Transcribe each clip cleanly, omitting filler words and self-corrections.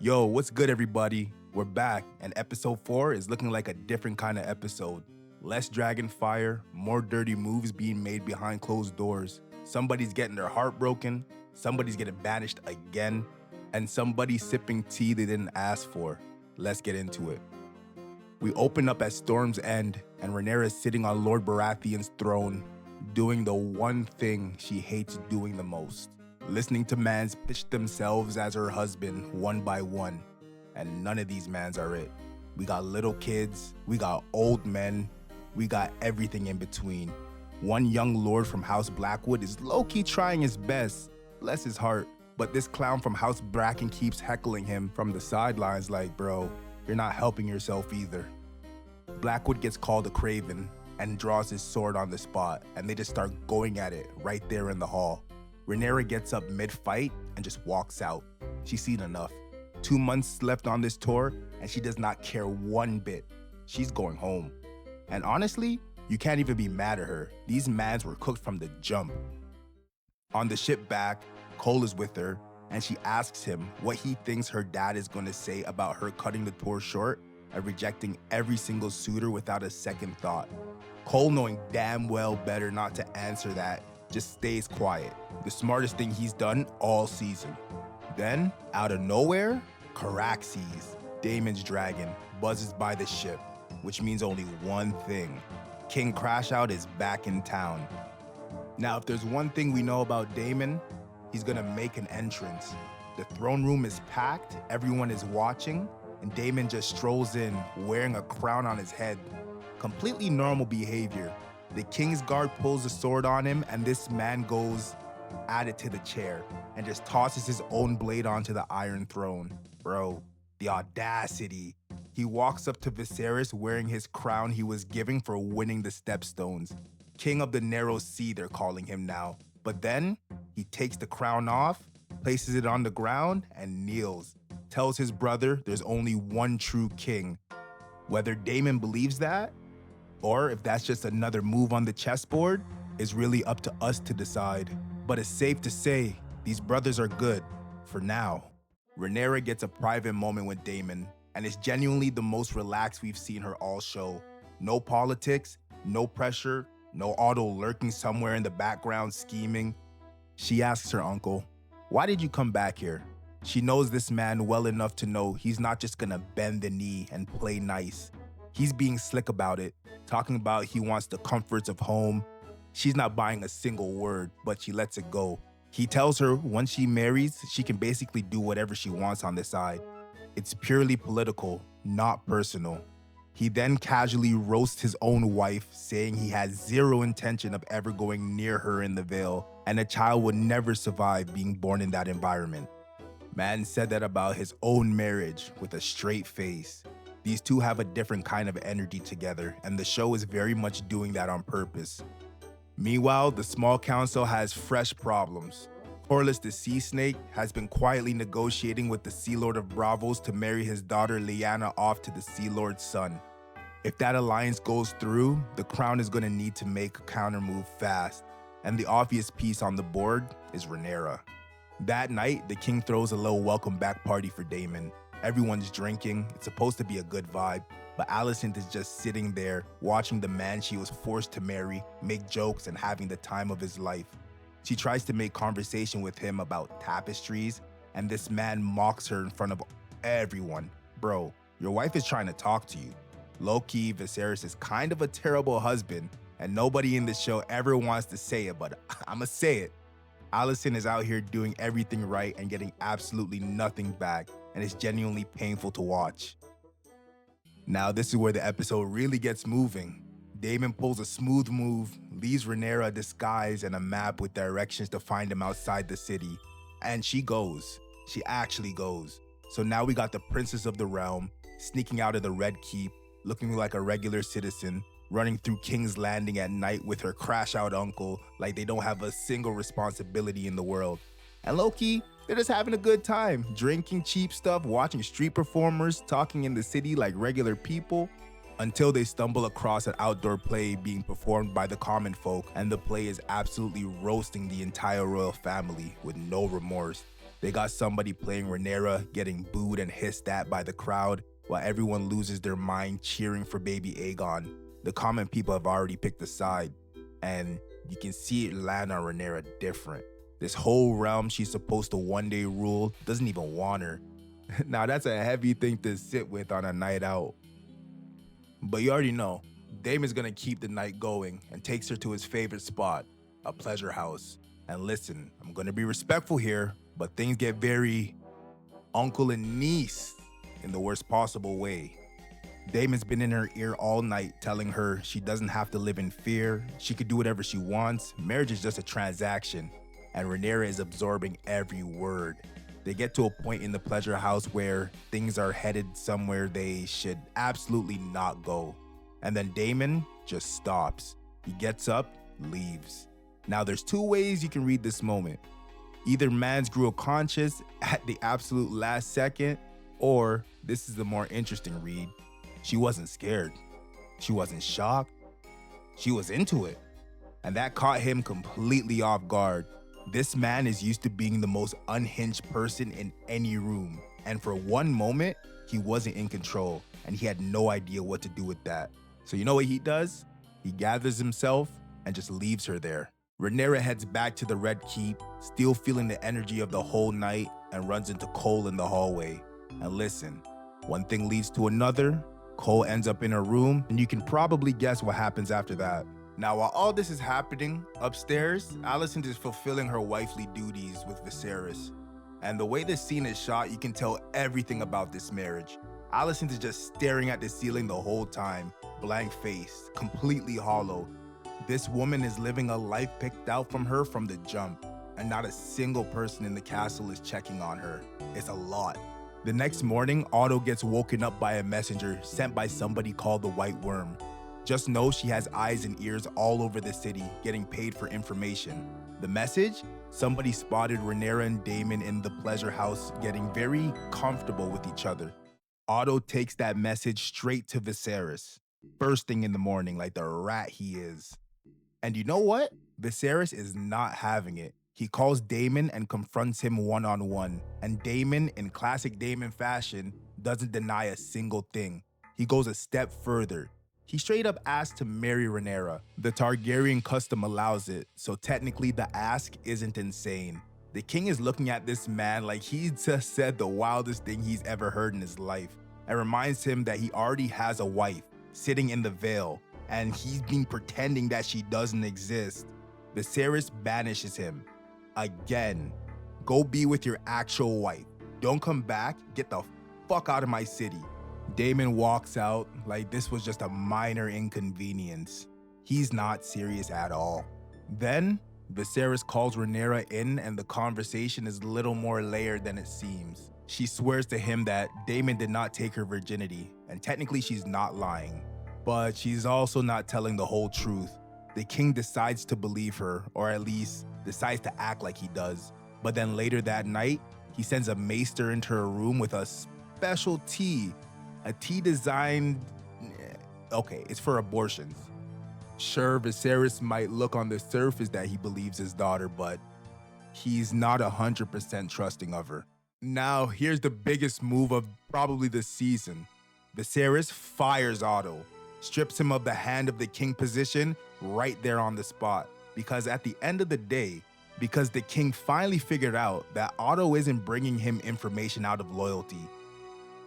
Yo, what's good, everybody? We're back, and episode 4 is looking like a different kind of episode. Less dragon fire, more dirty moves being made behind closed doors. Somebody's getting their heart broken, somebody's getting banished again, and somebody's sipping tea they didn't ask for. Let's get into it. We open up at Storm's End, and Rhaenyra is sitting on Lord Baratheon's throne, doing the one thing she hates doing the most. Listening to mans pitch themselves as her husband one by one, and none of these mans are it. We got little kids, we got old men, we got everything in between. One young lord from House Blackwood is low-key trying his best, bless his heart, but this clown from House Bracken keeps heckling him from the sidelines like, bro, you're not helping yourself either. Blackwood gets called a craven and draws his sword on the spot, and they just start going at it right there in the hall. Rhaenyra gets up mid-fight and just walks out. She's seen enough. 2 months left on this tour, and she does not care one bit. She's going home. And honestly, you can't even be mad at her. These mans were cooked from the jump. On the ship back, Cole is with her, and she asks him what he thinks her dad is going to say about her cutting the tour short and rejecting every single suitor without a second thought. Cole, knowing damn well better not to answer that, just stays quiet. The smartest thing he's done all season. Then, out of nowhere, Caraxes, Daemon's dragon, buzzes by the ship, which means only one thing. King Crashout is back in town. Now, if there's one thing we know about Daemon, he's gonna make an entrance. The throne room is packed, everyone is watching, and Daemon just strolls in, wearing a crown on his head. Completely normal behavior. The King's Guard pulls a sword on him, and this man goes at it to the chair and just tosses his own blade onto the Iron Throne. Bro, the audacity. He walks up to Viserys wearing his crown he was giving for winning the Stepstones. King of the Narrow Sea, they're calling him now. But then, he takes the crown off, places it on the ground, and kneels. Tells his brother there's only one true king. Whether Daemon believes that, or if that's just another move on the chessboard, is really up to us to decide. But it's safe to say, these brothers are good, for now. Rhaenyra gets a private moment with Daemon, and it's genuinely the most relaxed we've seen her all show. No politics, no pressure, no Otto lurking somewhere in the background scheming. She asks her uncle, why did you come back here? She knows this man well enough to know he's not just gonna bend the knee and play nice. He's being slick about it, talking about he wants the comforts of home. She's not buying a single word, but she lets it go. He tells her once she marries, she can basically do whatever she wants on the side. It's purely political, not personal. He then casually roasts his own wife, saying he has zero intention of ever going near her in the Vale, and a child would never survive being born in that environment. Man said that about his own marriage with a straight face. These two have a different kind of energy together, and the show is very much doing that on purpose. Meanwhile, the small council has fresh problems. Corlys the Sea Snake has been quietly negotiating with the Sea Lord of Braavos to marry his daughter Lyanna off to the Sea Lord's son. If that alliance goes through, the crown is going to need to make a counter move fast, and the obvious piece on the board is Rhaenyra. That night, the king throws a little welcome back party for Daemon. Everyone's drinking, it's supposed to be a good vibe, but Alicent is just sitting there, watching the man she was forced to marry make jokes and having the time of his life. She tries to make conversation with him about tapestries, and this man mocks her in front of everyone. Bro, your wife is trying to talk to you. Low-key, Viserys is kind of a terrible husband, and nobody in the show ever wants to say it, but I'ma say it. Alicent is out here doing everything right and getting absolutely nothing back, and it's genuinely painful to watch. Now this is where the episode really gets moving. Daemon pulls a smooth move, leaves Rhaenyra a disguise and a map with directions to find him outside the city. And she goes. She actually goes. So now we got the Princess of the Realm, sneaking out of the Red Keep, looking like a regular citizen, running through King's Landing at night with her crash-out uncle like they don't have a single responsibility in the world. And low-key, they're just having a good time, drinking cheap stuff, watching street performers, talking in the city like regular people, until they stumble across an outdoor play being performed by the common folk, and the play is absolutely roasting the entire royal family with no remorse. They got somebody playing Rhaenyra getting booed and hissed at by the crowd, while everyone loses their mind cheering for baby Aegon. The common people have already picked a side, and you can see it land on Rhaenyra different. This whole realm she's supposed to one day rule doesn't even want her. Now that's a heavy thing to sit with on a night out. But you already know, Daemon's gonna keep the night going and takes her to his favorite spot, a pleasure house. And listen, I'm gonna be respectful here, but things get very uncle and niece in the worst possible way. Daemon's been in her ear all night telling her she doesn't have to live in fear, she could do whatever she wants, marriage is just a transaction, and Rhaenyra is absorbing every word. They get to a point in the pleasure house where things are headed somewhere they should absolutely not go. And then Daemon just stops. He gets up, leaves. Now there's two ways you can read this moment. Either mans grew conscious at the absolute last second, or this is the more interesting read. She wasn't scared. She wasn't shocked. She was into it. And that caught him completely off guard. This man is used to being the most unhinged person in any room. And for one moment, he wasn't in control and he had no idea what to do with that. So you know what he does? He gathers himself and just leaves her there. Rhaenyra heads back to the Red Keep, still feeling the energy of the whole night, and runs into Cole in the hallway. And listen, one thing leads to another. Cole ends up in her room, and you can probably guess what happens after that. Now, while all this is happening, upstairs, Alicent is fulfilling her wifely duties with Viserys. And the way this scene is shot, you can tell everything about this marriage. Alicent is just staring at the ceiling the whole time, blank-faced, completely hollow. This woman is living a life picked out from her from the jump, and not a single person in the castle is checking on her. It's a lot. The next morning, Otto gets woken up by a messenger sent by somebody called the White Worm. Just know she has eyes and ears all over the city, getting paid for information. The message? Somebody spotted Rhaenyra and Daemon in the pleasure house getting very comfortable with each other. Otto takes that message straight to Viserys, first thing in the morning like the rat he is. And you know what? Viserys is not having it. He calls Daemon and confronts him one-on-one, and Daemon, in classic Daemon fashion, doesn't deny a single thing. He goes a step further. He straight up asks to marry Rhaenyra. The Targaryen custom allows it, so technically the ask isn't insane. The king is looking at this man like he just said the wildest thing he's ever heard in his life, and reminds him that he already has a wife sitting in the Vale, and he's been pretending that she doesn't exist. Viserys banishes him. Again. Go be with your actual wife. Don't come back. Get the fuck out of my city. Daemon walks out like this was just a minor inconvenience. He's not serious at all. Then, Viserys calls Rhaenyra in and the conversation is a little more layered than it seems. She swears to him that Daemon did not take her virginity, and technically she's not lying. But she's also not telling the whole truth. The king decides to believe her, or at least decides to act like he does. But then later that night, he sends a maester into her room with a special tea. A tea designed, okay, it's for abortions. Sure, Viserys might look on the surface that he believes his daughter, but he's not 100% trusting of her. Now, here's the biggest move of probably the season. Viserys fires Otto, strips him of the hand of the king position right there on the spot. Because at the end of the day, because the king finally figured out that Otto isn't bringing him information out of loyalty.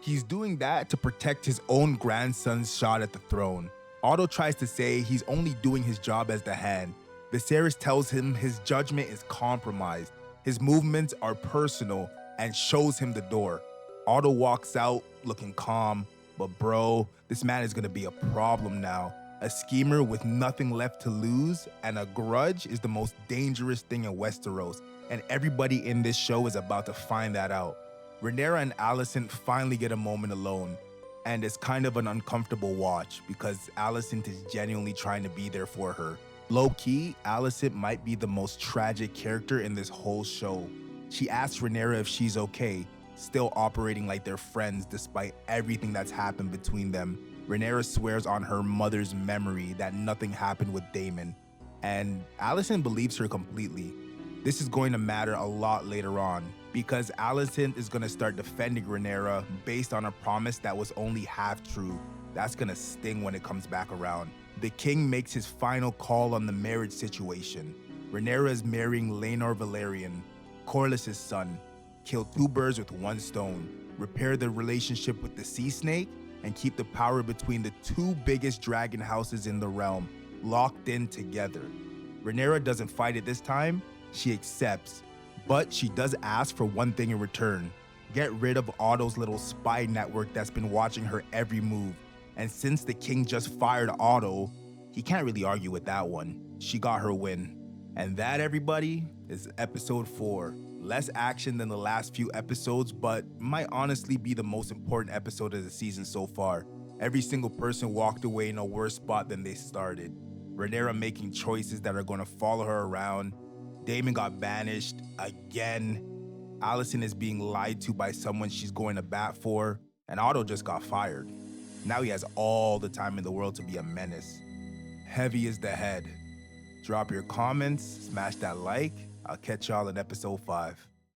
He's doing that to protect his own grandson's shot at the throne. Otto tries to say he's only doing his job as the hand. Viserys tells him his judgment is compromised. His movements are personal and shows him the door. Otto walks out looking calm, but bro, this man is gonna be a problem now. A schemer with nothing left to lose, and a grudge is the most dangerous thing in Westeros, and everybody in this show is about to find that out. Rhaenyra and Alicent finally get a moment alone, and it's kind of an uncomfortable watch because Alicent is genuinely trying to be there for her. Low-key, Alicent might be the most tragic character in this whole show. She asks Rhaenyra if she's okay, still operating like they're friends despite everything that's happened between them. Rhaenyra swears on her mother's memory that nothing happened with Daemon, and Alicent believes her completely. This is going to matter a lot later on, Because Alicent is gonna start defending Rhaenyra based on a promise that was only half true. That's gonna sting when it comes back around. The king makes his final call on the marriage situation. Rhaenyra is marrying Laenor Velaryon, Corlys' son. Kill two birds with one stone. Repair the relationship with the sea snake and keep the power between the two biggest dragon houses in the realm locked in together. Rhaenyra doesn't fight it this time, she accepts. But she does ask for one thing in return. Get rid of Otto's little spy network that's been watching her every move. And since the king just fired Otto, he can't really argue with that one. She got her win. And that, everybody, is episode 4. Less action than the last few episodes, but might honestly be the most important episode of the season so far. Every single person walked away in a worse spot than they started. Rhaenyra making choices that are going to follow her around. Daemon got banished again. Alicent is being lied to by someone she's going to bat for. And Otto just got fired. Now he has all the time in the world to be a menace. Heavy is the head. Drop your comments, smash that like. I'll catch y'all in episode 5.